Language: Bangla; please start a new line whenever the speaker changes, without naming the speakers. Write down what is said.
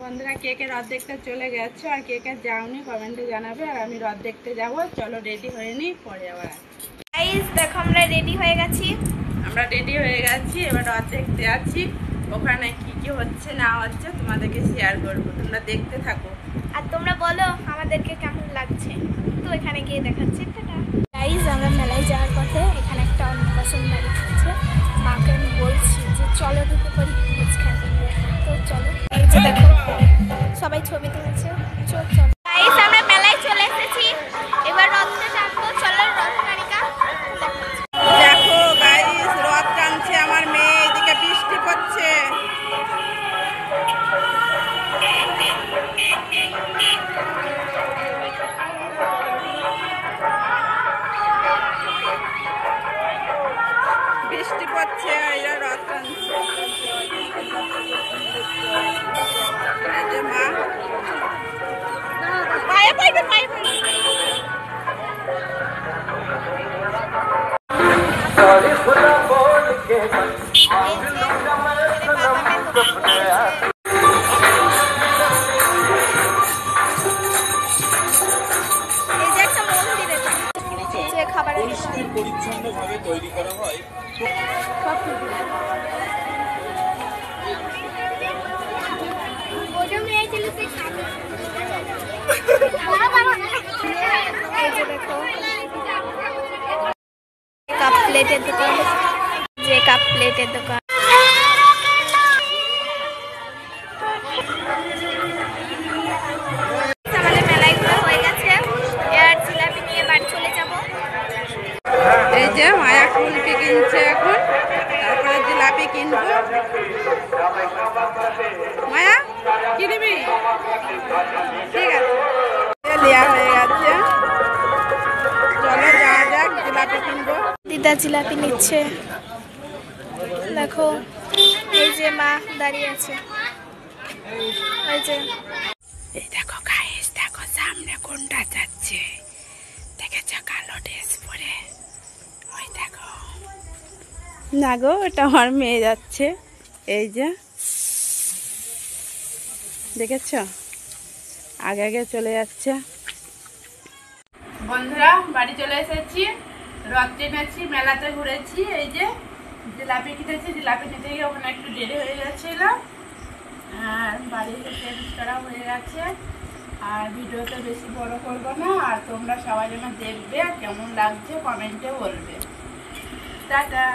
বন্ধুরা কে কে রথ দেখতে চলে গেছো আর কে কে যাওনি কমেন্টে জানাবে। আর আমি রথ দেখতে যাব, চলো রেডি হয়ে নিই, পরে আবার
গাইস দেখো আমরা রেডি হয়ে গেছি।
এবার রথ দেখতে যাচ্ছি। ওখানে কি কি হচ্ছে না হচ্ছে তোমাদেরকে শেয়ার করবো, তোমরা দেখতে থাকো।
আর তোমরা বলো আমাদেরকে কেমন লাগছে। তো এখানে গিয়ে দেখাচ্ছি। টাটা গাইস, আমরা মেলায় যাওয়ার পথে এখানে একটা অন্নপ্রাশন বাড়ি আছে। মাকে আমি বলছি যে চলো ঢুকে পড়ি মাঝখানে। তো চলো, এই যে দেখো সবাই ছবি তুলছে। চলো গাইস, আমরা মেলায় চলে এসেছি। এবার রথে টানবো, চলো রথ টানিকা দেখাচ্ছি।
দেখো গাইস, রথ টানছে আমার মেয়ে, এদিকে বৃষ্টি পড়ছে। বৃষ্টি পড়ছে আর এরা রথ টানছে। এই যে মা
পায়ে পাইবে পায়ে পাইবে।
পরিচ্ছন্নভাবে তৈরি করা হয়।
কাপ প্লেটের দোকান, যে কাপ প্লেটের দোকান। আমাদের মেলাগুলো হয়ে গেছে, এবার জিলাপি নিয়ে বাড়ি চলে যাব।
এই যে মায়া কুলপি কিনছে এখন, তারপরে জিলাপি কিনবো। মায়া কিনবি? ঠিক আছে, লিয়া হয়ে গেছে, চলো যাওয়া যাক, জিলাপি কিনবো।
দিদা জিলাপি নিচ্ছে, দেখো এই যে মা দাঁড়িয়ে আছে। এই যে
এই দেখো গাইস, দেখো সামনে কোনটা যাচ্ছে, দেখেছো কালো ড্রেস পরে? ওই দেখো না গো, ওটা আমার মেয়ে যাচ্ছে। এই যে দেখেছো, আগে আগে চলে যাচ্ছে। বন্ধুরা বাড়ি চলে এসেছি, রথ টেনেছি, মেলাতে ঘুরেছি। এই যে জিলাপি কিনেছি, জিলাপি নিতে গিয়ে ওখানে একটু দেরি হয়ে গেছিল, আর বাড়ি চেঞ্জ করা হয়ে গেছে। আর ভিডিওটা বেশি বড় করবো না, আর তোমরা সবাই যেন দেখবে, কেমন লাগছে কমেন্টে বলবে। টাটা।